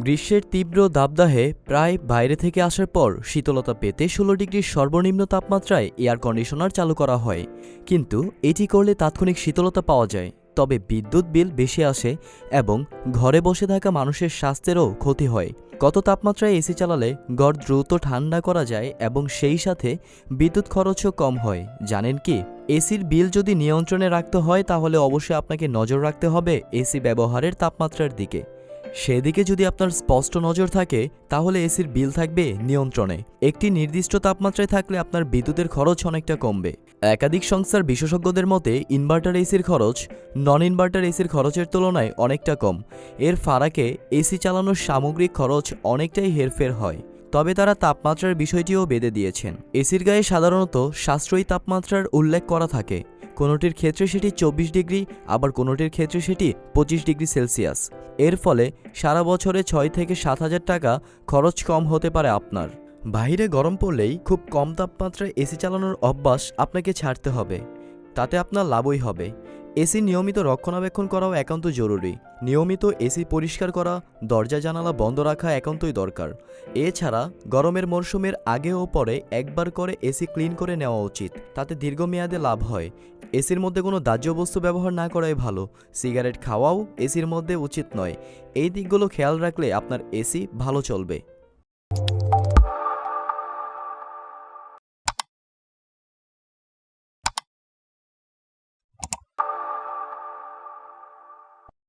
গ্রীষ্মের তীব্র দাবদাহে প্রায় বাইরে থেকে আসার পর শীতলতা পেতে ১৬ ডিগ্রির সর্বনিম্ন তাপমাত্রায় এয়ার কন্ডিশনার চালু করা হয়। কিন্তু এটি করলে তাৎক্ষণিক শীতলতা পাওয়া যায়, তবে বিদ্যুৎ বিল বেশি আসে এবং ঘরে বসে থাকা মানুষের স্বাস্থ্যেরও ক্ষতি হয়। কত তাপমাত্রায় এসি চালালে ঘর দ্রুত ঠান্ডা করা যায় এবং সেই সাথে বিদ্যুৎ খরচও কম হয় জানেন কি? এসির বিল যদি নিয়ন্ত্রণে রাখতে হয় তাহলে অবশ্যই আপনাকে নজর রাখতে হবে এসি ব্যবহারের তাপমাত্রার দিকে। সেদিকে যদি আপনার স্পষ্ট নজর থাকে তাহলে এসির বিল থাকবে নিয়ন্ত্রণে। একটি নির্দিষ্ট তাপমাত্রায় থাকলে আপনার বিদ্যুতের খরচ অনেকটা কমবে। একাধিক সংস্থার বিশেষজ্ঞদের মতে ইনভার্টার এসির খরচ নন ইনভার্টার এসির খরচের তুলনায় অনেকটা কম। এর ফারাকে এসি চালানোর সামগ্রিক খরচ অনেকটাই হেরফের হয়। তবে তারা তাপমাত্রার বিষয়টিও বেঁধে দিয়েছেন। এসির গায়ে সাধারণত সাশ্রয়ী তাপমাত্রার উল্লেখ করা থাকে। কোনোটির ক্ষেত্রে সেটি ২৪ ডিগ্রি, আবার কোনোটির ক্ষেত্রে সেটি ২৫ ডিগ্রি সেলসিয়াস। এর ফলে সারা বছরে ৬ থেকে ৭ হাজার টাকা খরচ কম হতে পারে আপনার। বাইরে গরম পড়লেই খুব কম তাপমাত্রায় এসি চালানোর অভ্যাস আপনাকে ছাড়তে হবে, তাতে আপনার লাভই হবে। এসি নিয়মিত রক্ষণাবেক্ষণ করাও একান্ত জরুরি। নিয়মিত এসি পরিষ্কার করা, দরজা জানালা বন্ধ রাখা একান্তই দরকার। এছাড়া গরমের মরশুমের আগে ও পরে একবার করে এসি ক্লিন করে নেওয়া উচিত, তাতে দীর্ঘমেয়াদে লাভ হয়। এসির মধ্যে কোনো দাহ্য বস্তু ব্যবহার না করাই ভালো। সিগারেট খাওয়াও এসির মধ্যে উচিত নয়। এই দিকগুলো খেয়াল রাখলে আপনার এসি ভালো চলবে।